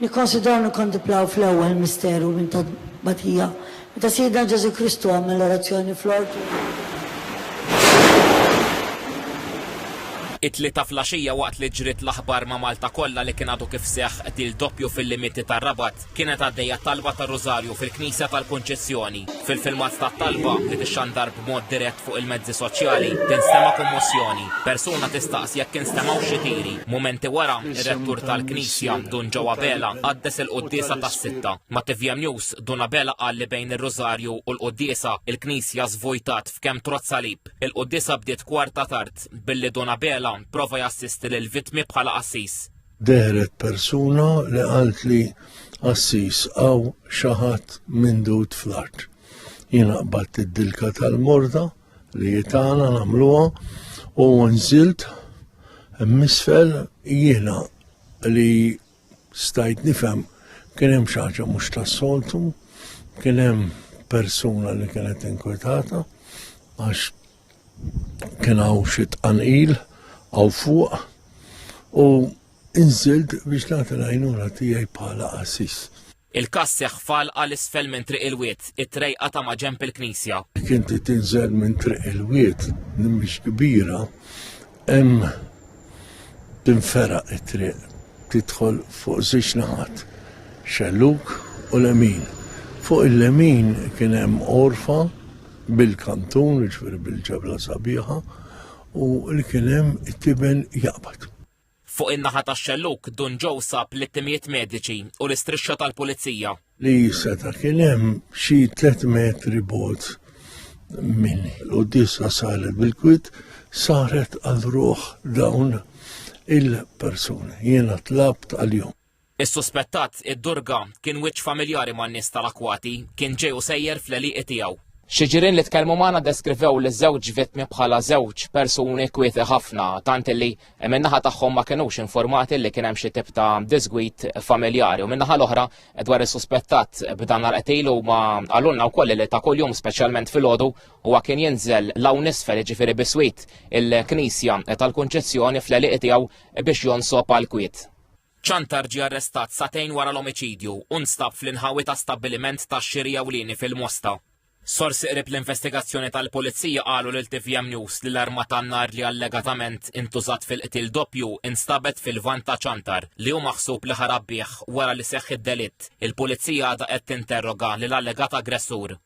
Nikkonsidraw nikkontemplaw fl-ewwel misteru minn ta' batija. Meta Sidna Ġesu Kristu għamel l-orazzjoni fl-ortu. It-tlieta flaxija waqt li ġriet l-aħbar ma' Malta kollha li kien għadu kif seħħ il-doppju fil-limiti tar-Rabat kienet għaddejja talba tar-Rożarju fil-Knisja tal-Kunċezzjoni. Fil-filmat tat-talba li tixxandar b'mod dirett fuq il-mezzi soċjali tinstema' kommozzjoni. Persuna tistaqsi jekk instemaw xi tieri. Mumenti wara, ir-rettur tal-Knisja Dun Ġewwa Bela għaddes il-quddiesa tas-sitta. Ma' TVM News Dun Bela qal li bejn ir-Rożarju u l-quddiesa il-Knisja żvojtat f'kemm trozz salib. Il-quddiesa bdiet kwarta tard billi Dun Bela prova jassisti lill-vittmi bħala qassis. Deħret persuna li qalt li qassis għaw xi ħadd mindut fl-art. Jiena qbadt id-dilka tal-morda li jitana nagħmluha u nżilt misfel jiena li stajt nifhem kien hemm xi ħaġa mhux tas-soltu, kien hemm persuna li kienet inkwetata għax kien hawn xi tqanqil għaw fuq u inżilt biex nagħti l-għajnuna tiegħi bħala qassis. Il-każ seħħ fall għal isfel minn triq il-wied, it-trejqa ta' ma' ġenb il-Knisja. Kinti tinżel minn triq il-wied mhix kbira, hemm tinferaq it-triq, tidħol fuq żewġ naħat, xelluk u l-emin. Fuq il-lemin kien hemm orfa bil-kantun, ġifieri bil-ġebla sabiħa, u li kien hemm it-tiben jaqbad. Fuq in-naħa tax-xelluk Dun Ġew sab l-ittimijiet mediċi u l-istrixxa tal-pulizija. Li seta kien hemm xi 3 metri bogħod minni. L-quddiesa saret bil-kwiet saret għal ruħ dawn il-persuni. Jiena tlabt għal-jum. Is-suspettat id-Durga kien wiċċ familjari man-nies tal-Akwati kien ġej u sejjer fl-għeliq tiegħu. Xi ġirien li tkellmu magħna deskrivew li żewġ vittmi bħala żewġ persuni kwieti ħafna, tant li min-naħa tagħhom ma kinux informati li kien hemm xi tip ta' disgwit familjari u min-naħa l-oħra dwar is-suspettat b'dan l-qtil huma għalulna wkoll li ta' kuljum speċjalment filgħodu huwa kien jinżel l-hawn isfel jiġifieri biswit il-Knisja tal-Kunċezzjoni fl-għeliq tiegħu biex jonsob għall-kwiet. Ċantar ġie arrestat satejn wara l-omiċidju u nstab fl-inħawi ta' stabbiliment tax-xiri ewlieni fil-Mosta. Sorsi qrib l-investigazzjoni tal-Pulizija qalu lil TVM News li l-arma tan-nar li allegatament intużat fil-qtil doppju instabet fil-van ta' ċantar li hu maħsub li ħarab bih wara li seħħ id-delitt. Il-Pulizija għadha qed tinterroga lil allegat aggressur.